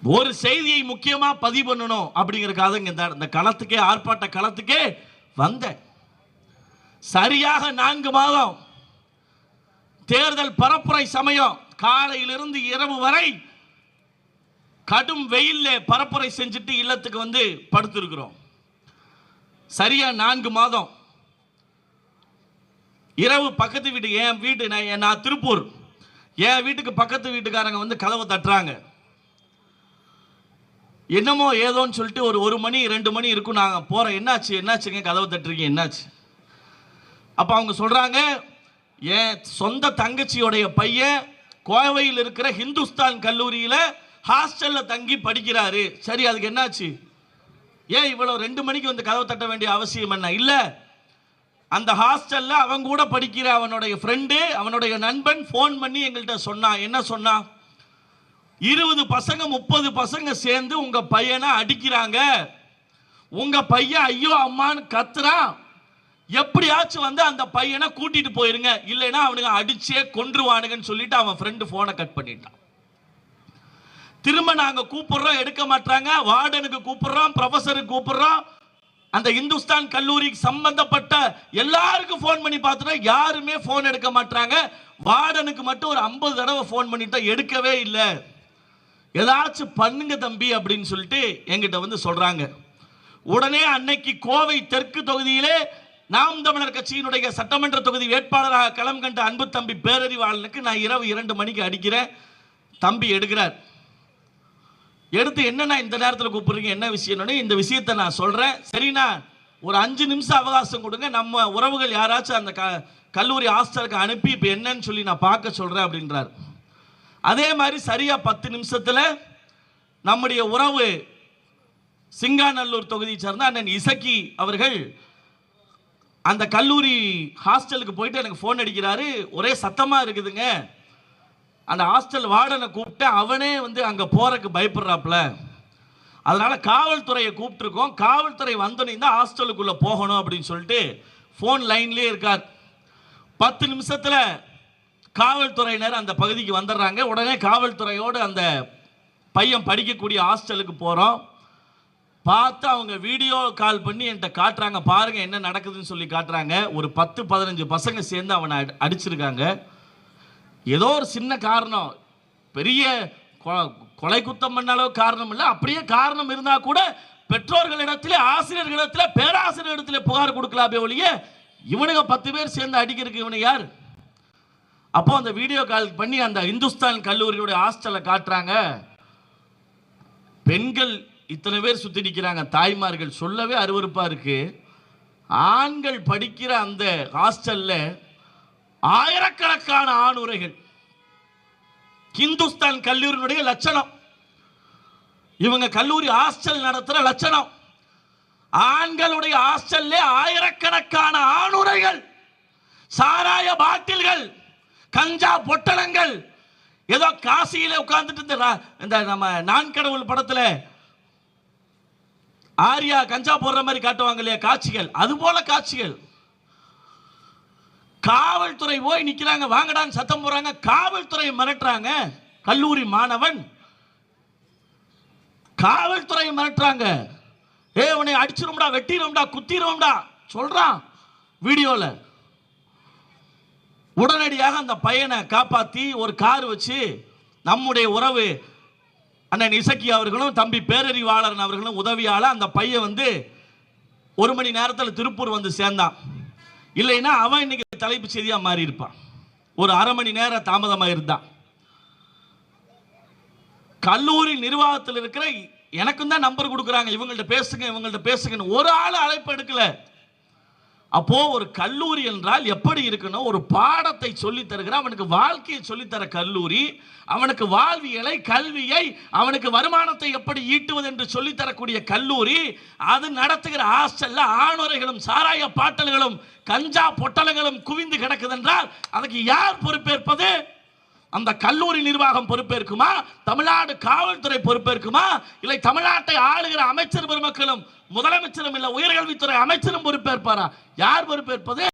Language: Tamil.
ஒரு செய்தியை முக்கியமா பதிவு பண்ணணும் அப்படிங்கறதுக்காக இந்த களத்துக்கே ஆர்ப்பாட்ட களத்துக்கே வந்த சரியாக 4 மாதம் தேர்தல் பரப்புரை சமயம் காலையிலிருந்து இரவு வரை கடும் வெயில்ல பரப்புரை செஞ்சுட்டு இல்லத்துக்கு வந்து படுத்திருக்கிறோம். சரியா 4 மாதம் இரவு பக்கத்து வீட்டு என் வீட்டு நான் திருப்பூர் என் வீட்டுக்கு பக்கத்து வீட்டுக்காரங்க வந்து கதவை தட்டுறாங்க. என்னமோ ஏதோன்னு சொல்லிட்டு ஒரு மணி 2 மணி இருக்கும். நாங்கள் போகிறோம். என்னாச்சுங்க கதவை தட்டுறீங்க என்னாச்சு? அப்போ அவங்க சொல்கிறாங்க, என் சொந்த தங்கச்சியோடைய பையன் கோவையில் இருக்கிற ஹிந்துஸ்தான் கல்லூரியில் ஹாஸ்டலில் தங்கி படிக்கிறாரு. சரி, அதுக்கு என்னாச்சு? ஏன் இவ்வளோ 2 மணிக்கு வந்து கதவை தட்ட வேண்டிய அவசியம் என்ன? இல்லை, அந்த ஹாஸ்டலில் அவங்க கூட படிக்கிற அவனுடைய ஃப்ரெண்டு அவனுடைய நண்பன் ஃபோன் பண்ணி எங்கள்கிட்ட சொன்னான். என்ன சொன்னான்? 20 பசங்க 30 பசங்க சேர்ந்து உங்க பையனை அடிக்கிறாங்க. உங்க பையன் ஐயோ அம்மான்னு கத்துறான். எப்படியாச்சும் வந்து அந்த பையனை கூட்டிட்டு போயிருங்க, இல்லைன்னா அவனுங்க அடிச்சே கொன்றுவானுங்கன்னு சொல்லிட்டு அவன் ஃப்ரெண்டு போனை கட் பண்ணிட்டான். திரும்ப நாங்க கூப்பிடுறோம், எடுக்க மாட்டாங்க. வார்டனுக்கு கூப்பிடுறோம், ப்ரொஃபஸருக்கு கூப்பிடுறோம், அந்த இந்துஸ்தான் கல்லூரிக்கு சம்பந்தப்பட்ட எல்லாருக்கும் போன் பண்ணி பார்த்துட்டோம், யாருமே போன் எடுக்க மாட்டாங்க. வார்டனுக்கு மட்டும் ஒரு 50 தடவை போன் பண்ணிட்டோம், எடுக்கவே இல்லை. ஏதாச்சும் பண்ணுங்க தம்பி அப்படின்னு சொல்லிட்டு எங்கிட்ட வந்து சொல்றாங்க. உடனே அன்னைக்கு கோவை தெற்கு தொகுதியிலே நாம் தமிழர் கட்சியினுடைய சட்டமன்ற தொகுதி வேட்பாளராக களம் கண்ட அன்பு தம்பி பேரறிவாளனுக்கு நான் இரவு 2 மணிக்கு அடிக்கிறேன். தம்பி எடுக்கிறார். எடுத்து என்னன்னா இந்த நேரத்தில் கூப்பிடுறீங்க, என்ன விஷயம்? இந்த விஷயத்தை நான் சொல்றேன். சரிண்ணா, ஒரு 5 நிமிஷம் அவகாசம் கொடுங்க, நம்ம உறவுகள் யாராச்சும் அந்த கல்லூரி ஹாஸ்டலுக்கு அனுப்பி இப்போ என்னன்னு சொல்லி நான் பார்க்க சொல்றேன் அப்படின்றார். அதே மாதிரி சரியா 10 நிமிஷத்தில் நம்முடைய உறவு சிங்காநல்லூர் தொகுதியை சேர்ந்த அண்ணன் இசக்கி அவர்கள் அந்த கல்லூரி ஹாஸ்டலுக்கு போயிட்டு எனக்கு ஃபோன் அடிக்கிறாரு. ஒரே சத்தமாக இருக்குதுங்க, அந்த ஹாஸ்டல் வார்டனை கூப்பிட்டு அவனே வந்து அங்கே போறதுக்கு பயப்படுறாப்புல, அதனால காவல்துறையை கூப்பிட்டுருக்கோம், காவல்துறை வந்தோன்னே தான் ஹாஸ்டலுக்குள்ளே போகணும் அப்படின்னு சொல்லிட்டு ஃபோன் லைன்லேயே இருக்கார். 10 நிமிஷத்தில் காவல்துறையினர் அந்த பகுதிக்கு வந்துடுறாங்க. உடனே காவல்துறையோடு அந்த பையன் படிக்கக்கூடிய ஹாஸ்டலுக்கு போகிறோம். பார்த்து அவங்க வீடியோ கால் பண்ணி என்கிட்ட காட்டுறாங்க, பாருங்க என்ன நடக்குதுன்னு சொல்லி காட்டுறாங்க. ஒரு 10-15 பசங்க சேர்ந்து அவனை அடிச்சிருக்காங்க. ஏதோ ஒரு சின்ன காரணம், பெரிய கொலை குத்தம் பண்ண அளவு காரணம் இல்லை. அப்படியே காரணம் இருந்தால் கூட பெற்றோர்களிடத்திலே, ஆசிரியர்களிடத்திலே, பேராசிரியர்களிடத்திலே புகார் கொடுக்கலாமே ஒழிய இவனுங்க 10 பேர் சேர்ந்து அடிக்கிறதுக்கு இவனு யார்? அப்போ அந்த வீடியோ கால் பண்ணி அந்த இந்துஸ்தான் கல்லூரியுடைய ஹாஸ்டலை காட்டுறாங்க. பெண்கள் இத்தனை பேர் சுற்றி நிற்கிறாங்க, தாய்மார்கள். சொல்லவே அருவருப்பா இருக்கு. ஆண்கள் படிக்கிற அந்த ஹாஸ்டல்ல ஆயிரக்கணக்கான ஆணுரைகள். இந்துஸ்தான் கல்லூரியுடைய லட்சணம், இவங்க கல்லூரி ஹாஸ்டல் நடத்துற லட்சணம். ஆண்களுடைய ஹாஸ்டல்ல ஆயிரக்கணக்கான ஆணுரைகள், சாராய பாட்டில்கள், கஞ்சா பொட்டலங்கள். ஏதோ காசியில உட்கார்ந்துட்டு இந்த நம்ம நான் கடவுள் படத்துல ஆரியா கஞ்சா போடுற மாதிரி காட்டுவாங்க இல்லையா காட்சிகள், அது போல காட்சிகள். காவல்துறை போய் நிக்கிறாங்க, வாங்கடான்னு சத்தம் போடுறாங்க, காவல்துறை மிரட்டுறாங்க. கல்லூரி மாணவன் காவல்துறை மிரட்டுறாங்க. உன்னை அடிச்சிரும்டா, வெட்டிடும்டா, குத்திடும்டா சொல்றான் வீடியோல. உடனடியாக அந்த பையனை காப்பாற்றி ஒரு கார் வச்சு நம்முடைய உறவு அண்ணன் இசக்கி அவர்களும் தம்பி பேரறிவாளன் அவர்களும் உதவியால அந்த பையன் வந்து 1 மணி நேரத்தில் திருப்பூர் வந்து சேர்ந்தான். இல்லைன்னா அவன் இன்னைக்கு தலைப்பு செய்தியாக மாறி இருப்பான். ஒரு 1/2 மணி நேரம் தாமதமாக இருந்தான். கல்லூரி நிர்வாகத்தில் இருக்கிற எனக்கும் தான் நம்பர் கொடுக்குறாங்க, இவங்கள்ட்ட பேசுங்கன்னு. ஒரு ஆள் அழைப்பு எடுக்கல. அப்போ ஒரு கல்லூரி என்றால் எப்படி இருக்கணும்? ஒரு பாடத்தை சொல்லி தருகிற, அவனுக்கு வாழ்க்கையை சொல்லித்தர கல்லூரி, அவனுக்கு வாழ்வியலை, கல்வியை, அவனுக்கு வருமானத்தை எப்படி ஈட்டுவது என்று சொல்லித்தரக்கூடிய கல்லூரி. அது நடத்துகிற ஹாஸ்டல்ல ஆணுரைகளும் சாராய பாட்டல்களும் கஞ்சா பொட்டலங்களும் குவிந்து கிடக்குது என்றால் அதுக்கு யார் பொறுப்பேற்பது? அந்த கல்லூரி நிர்வாகம் பொறுப்பேற்குமா? தமிழ்நாடு காவல்துறை பொறுப்பேற்குமா? இல்லை தமிழ்நாட்டை ஆளுகிற அமைச்சர் பெருமக்களும் முதலமைச்சரும் இல்லை உயர்கல்வித்துறை அமைச்சரும் பொறுப்பேற்பாரா? யார் பொறுப்பேற்பது?